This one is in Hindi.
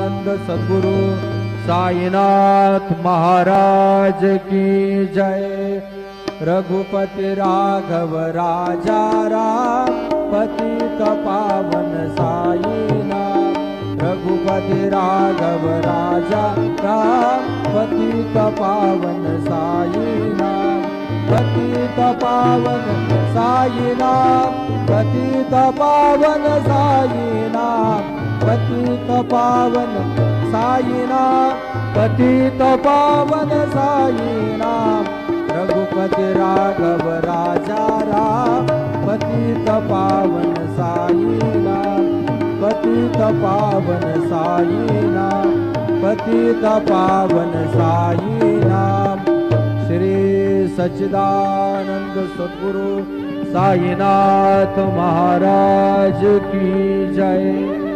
सच्चिदानंद सद्गुरु साईनाथ महाराज की जय। रघुपति राघव राजा राम पतित पावन साईनाथ। रघुपति राघव राजा राम पतित पावन साईनाथ। पतित पावन साईनाथ। पतित पावन साईनाथ। पतित पावन साईनाथ। पतित पावन साईनाथ। रघुपति राघव राजा राम पतित पावन साईनाथ। पतित पावन साईनाथ। पतित पावन साईनाथ। श्री सच्चिदानंद सद्गुरु साईनाथ महाराज की जय।